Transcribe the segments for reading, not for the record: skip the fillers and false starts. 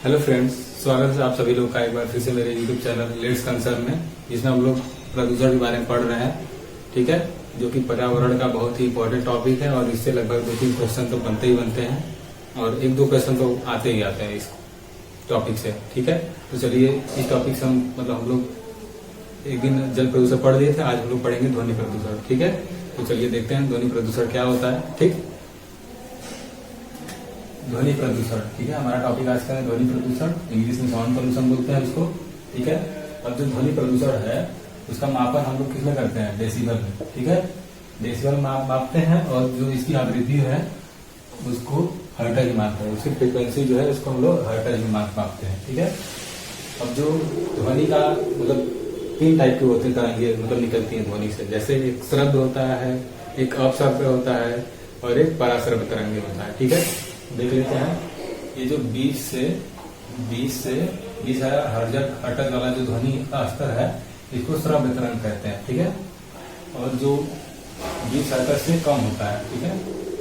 Hello friends, स्वागत है आप सभी लोग का एक बार फिर से मेरे यूट्यूब चैनल लेट्स कंसर्न में, जिसमें हम लोग प्रदूषण के बारे में पढ़ रहे हैं। ठीक है, जो कि पर्यावरण का बहुत ही इंपॉर्टेंट टॉपिक है और इससे लगभग 2-3 क्वेश्चन तो बनते ही बनते हैं और 1-2 क्वेश्चन तो आते ही आते हैं इस टॉपिक से। ठीक है, तो चलिए इस टॉपिक से हम लोग एक दिन जल प्रदूषण पढ़ दिए थे, आज हम लोग पढ़ेंगे ध्वनि प्रदूषण। ठीक है, तो चलिए देखते हैं ध्वनि प्रदूषण क्या होता है। ठीक, ध्वनि प्रदूषण। ठीक है, हमारा टॉपिक आज का है ध्वनि प्रदूषण, इंग्लिश में साउंड पोल्यूशन बोलते हैं इसको। ठीक है, अब जो ध्वनि प्रदूषण है उसका मापन हम लोग किसमें करते हैं? डेसिबल में। ठीक है, डेसिबल मापते हैं और जो इसकी आवृत्ति है उसको हर्ट्ज में मापते हैं, उसकी फ्रीक्वेंसी जो है उसको हम लोग हर्ट्ज में मापते हैं। ठीक है, अब जो ध्वनि का मतलब 3 टाइप के होते हैं तरंगे, मतलब निकलती है ध्वनि से। जैसे एक श्रव्य होता है, एक अपश्रव्य होता है और एक पराश्रव्य तरंगे होता है। ठीक है, देख लेते हैं। ये जो 20 से 20,000 हर्ट्ज वाला जो ध्वनि का स्तर है इसको श्रव्य तरंग कहते हैं। ठीक है, और जो 20 हर्ट्ज से कम होता है, ठीक है,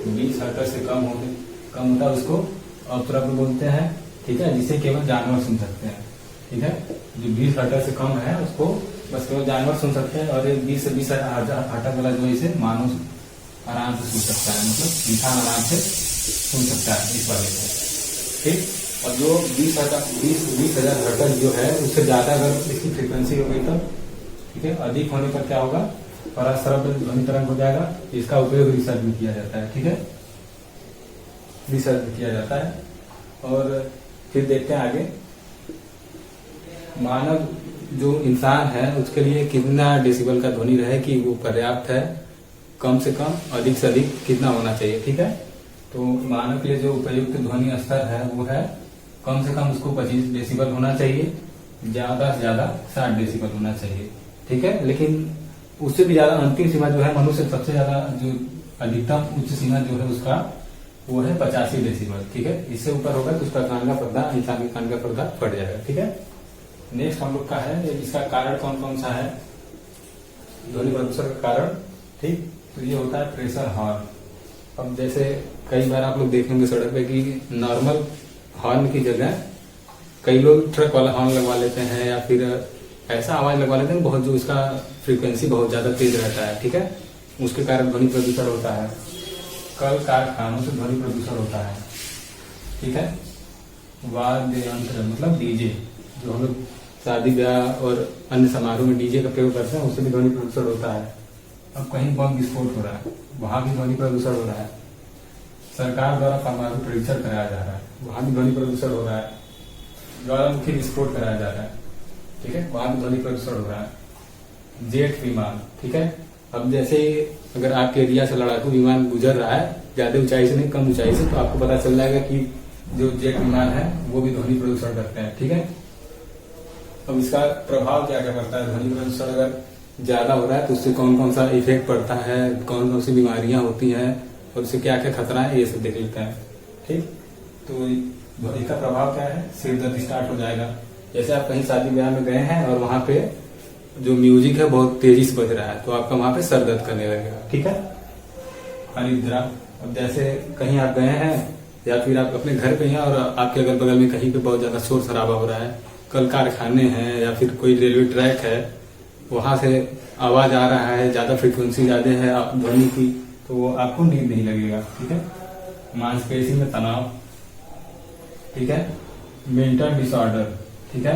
20 हर्ट्ज से कम होता है उसको अपश्रव्य बोलते हैं। ठीक है, जिसे केवल जानवर सुन सकते हैं। ठीक है, जो 20 हर्ट्ज से कम है उसको बस केवल जानवर सुन सकते हैं और 20 से 20 हर्ट्ज वाला जो इसे मानव आराम से सुन सकता है, मतलब इंसान आराम से सुन सकता है इस वाले को। ठीक, और जो 20,000 हर्ट्ज जो है उससे ज्यादा अगर इसकी फ्रीक्वेंसी हो गई तब, ठीक है, अधिक होने पर क्या होगा? पराश्रव्य ध्वनि तरंग हो जाएगा। इसका उपयोग रिसर्च में किया जाता है। ठीक है, रिसर्च में किया जाता है। और फिर देखते हैं आगे, मानव जो इंसान है उसके लिए कितना डेसिबल का ध्वनि रहे कि वो पर्याप्त है, कम से कम, अधिक से अधिक कितना होना चाहिए। ठीक है, तो मानव के लिए जो उपयुक्त ध्वनि स्तर है वो है कम से कम उसको 25 डेसिबल होना चाहिए, ज्यादा से ज्यादा 60 डेसिबल होना चाहिए। ठीक है, लेकिन उससे भी ज्यादा अंतिम सीमा जो है मनुष्य सबसे ज्यादा जो अधिकतम उच्च सीमा जो है उसका वो है 85 डेसिबल। ठीक है, इससे ऊपर होगा तो उसका कान का पर्दा, इंसान के कान का पर्दा फट जाएगा। ठीक है, नेक्स्ट हम लोग का है इसका कारण कौन कौन सा है ध्वनि प्रदूषण का कारण। ठीक, तो ये होता है प्रेशर हॉर्न। अब जैसे कई बार आप लोग देखेंगे सड़क पे कि नॉर्मल हॉर्न की जगह कई लोग ट्रक वाला हॉर्न लगवा लेते हैं या फिर ऐसा आवाज लगवा लेते हैं बहुत जो उसका फ्रीक्वेंसी बहुत ज्यादा तेज रहता है। ठीक है, उसके कारण ध्वनि प्रदूषण होता है। कल कारखानों से ध्वनि प्रदूषण होता है। ठीक है, वाद्य यंत्र मतलब डीजे, जो हम लोग शादी ब्याह और अन्य समारोह में डीजे का प्रयोग करते हैं उससे भी ध्वनि प्रदूषण होता है। अब कहीं बम विस्फोट हो रहा है, वहां भी ध्वनि प्रदूषण हो रहा है। सरकार द्वारा परमाणु परीक्षण कराया जा रहा है, वहां भी ध्वनि प्रदूषण हो रहा है। ज्वालामुखी विस्फोट कराया जा रहा है, ठीक है, वहां भी ध्वनि प्रदूषण हो रहा है। जेट विमान, ठीक है, अब जैसे अगर आपके एरिया से लड़ाकू विमान गुजर रहा है, ज्यादा ऊंचाई से नहीं, कम ऊंचाई से, तो आपको पता चल जाएगा कि जो जेट विमान है वो भी ध्वनि प्रदूषण करते हैं। ठीक है, अब इसका प्रभाव क्या क्या पड़ता है? ध्वनि प्रदूषण अगर ज्यादा हो रहा है तो उससे कौन कौन सा इफेक्ट पड़ता है, कौन कौन सी बीमारियां होती हैं और उससे क्या क्या खतरा है, ये सब देख लेते हैं। ठीक, तो इसका प्रभाव क्या है? सिर दर्द स्टार्ट हो जाएगा। जैसे आप कहीं शादी ब्याह में गए हैं और वहां पे जो म्यूजिक है बहुत तेजी से बज रहा है तो आपका वहां पे सर दर्द करने लगेगा। ठीक है, अनिद्रा। अब जैसे कहीं आप गए हैं या फिर आप अपने घर पे हैं और आपके अगल बगल में कहीं पे बहुत ज्यादा शोर शराबा हो रहा है, कल कारखाने हैं या फिर कोई रेलवे ट्रैक है, वहां से आवाज आ रहा है, ज्यादा फ्रीक्वेंसी ज्यादा है ध्वनि की, तो आपको नींद नहीं लगेगा। ठीक है, मांसपेशी में तनाव। ठीक है, मेंटल डिसऑर्डर। ठीक है,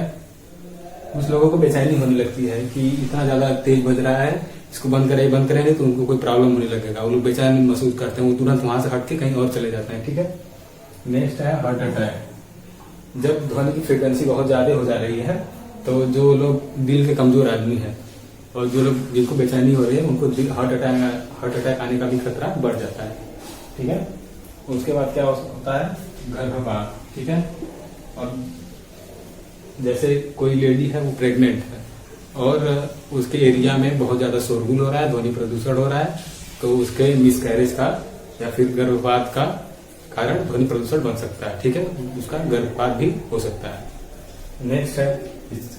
कुछ लोगों को बेचैनी होने लगती है कि इतना ज्यादा तेज बज रहा है, इसको बंद करेंगे तो उनको कोई प्रॉब्लम होने लगेगा, वो लोग बेचैनी महसूस करते हैं, वो तुरंत वहां से हट के कहीं और चले जाते हैं। ठीक है, नेक्स्ट है हार्ट अटैक। जब ध्वनि की फ्रिक्वेंसी बहुत ज्यादा हो जा रही है तो जो लोग दिल के कमजोर आदमी है और जो लोग जिनको बेचैनी हो रही है उनको हार्ट अटैक आने का भी खतरा बढ़ जाता है। ठीक है, उसके बाद क्या होता है? गर्भपात। ठीक है, और जैसे कोई लेडी है वो प्रेग्नेंट है और उसके एरिया में बहुत ज्यादा शोरगुल हो रहा है, ध्वनि प्रदूषण हो रहा है, तो उसके मिसकैरेज का या फिर गर्भपात का कारण ध्वनि प्रदूषण बन सकता है। ठीक है, उसका गर्भपात भी हो सकता है। नेक्स्ट है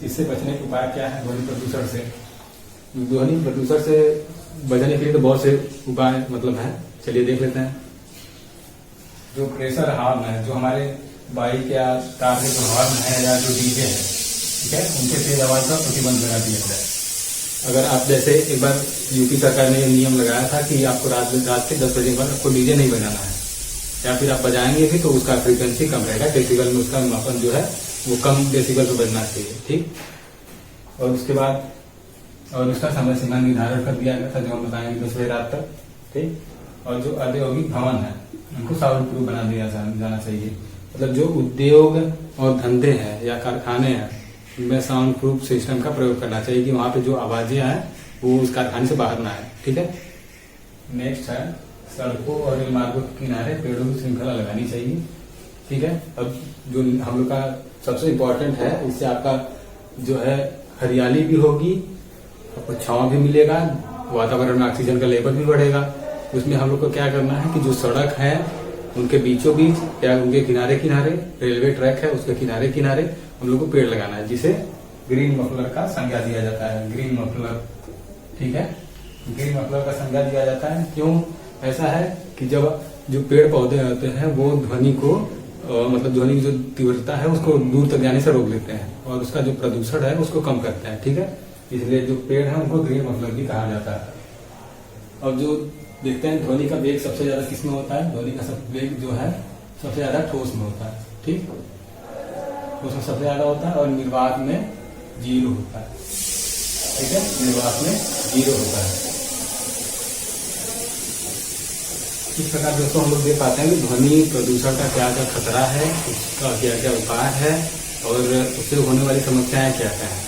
इससे बचने के उपाय क्या है ध्वनि प्रदूषण से? ध्वनि प्रदूषण से बचने के लिए तो बहुत से उपाय मतलब है, चलिए देख लेते हैं। जो प्रेशर हॉर्न है, जो हमारे बाइक या कार के जो हॉर्न है या जो डीजे है, ठीक है, उनके तेज आवाज का प्रतिबंध लगा दिया जाए। अगर आप जैसे एक बार यूपी सरकार ने ये नियम लगाया था कि आपको रात के 10 बजे के बाद आपको डीजे नहीं बजाना है, या फिर आप बजाएंगे भी तो उसका फ्रीक्वेंसी कम रहेगा, डेसिबल में उसका मापन जो है वो कम डेसिबल पे बजना चाहिए, ठीक। और उसके बाद और उसका समय सीमा निर्धारण कर दिया गया था, जो हम बताएंगे 10 बजे रात तक, ठीक। और जो औद्योगिक भवन है उनको साउंड प्रूफ बना दिया जाना चाहिए। मतलब जो उद्योग और धंधे हैं या कारखाने हैं उनमें साउंड प्रूफ सिस्टम का प्रयोग करना चाहिए कि वहां पे जो आवाजें आए वो उस कारखाने से बाहर ना आए, ठीक है। नेक्स्ट है सड़कों और रेल मार्गों के किनारे पेड़ों की श्रृंखला लगानी चाहिए, ठीक है। अब जो हम लोग का सबसे इम्पोर्टेंट है, इससे आपका जो है हरियाली भी होगी, आपको छांव भी मिलेगा, वातावरण में ऑक्सीजन का लेवल भी बढ़ेगा। उसमें हम लोग को क्या करना है कि जो सड़क है उनके बीचों बीच या उनके किनारे किनारे, रेलवे ट्रैक है उसके किनारे किनारे हम लोग को पेड़ लगाना है, जिसे ग्रीन मफलर का संज्ञा दिया जाता है। ग्रीन मफलर, ठीक है, ग्रीन मफलर का संज्ञा दिया जाता है। क्यों ऐसा है कि जब जो पेड़ पौधे होते हैं वो ध्वनि को मतलब ध्वनि की जो तीव्रता है उसको दूर तक जाने से रोक लेते हैं और उसका जो प्रदूषण है उसको कम करते हैं, ठीक है। इसलिए जो पेड़ है उनको ग्रीन मफलर भी कहा जाता है। और जो देखते हैं ध्वनि का वेग सबसे ज्यादा किसमें होता है, ध्वनि का वेग जो है सबसे ज्यादा ठोस में होता है, ठीक, ठोस में सबसे ज्यादा होता है और निर्वात में 0 होता है, ठीक है, निर्वात में 0 होता है। इस प्रकार दोस्तों हम लोग देख पाते हैं कि ध्वनि प्रदूषण का क्या क्या खतरा है, उसका क्या क्या उपाय है और उससे होने वाली समस्याएं क्या क्या है,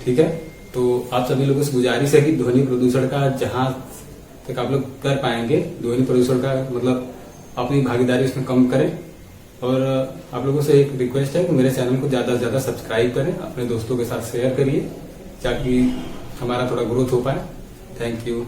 ठीक है। तो आप सभी लोगों से गुजारिश है कि ध्वनि प्रदूषण का जहां तक आप लोग कर पाएंगे, ध्वनि प्रदूषण का मतलब अपनी भागीदारी उसमें कम करें। और आप लोगों से एक रिक्वेस्ट है कि मेरे चैनल को ज्यादा से ज्यादा सब्सक्राइब करें, अपने दोस्तों के साथ शेयर करिए ताकि हमारा थोड़ा ग्रोथ हो पाए। Thank you.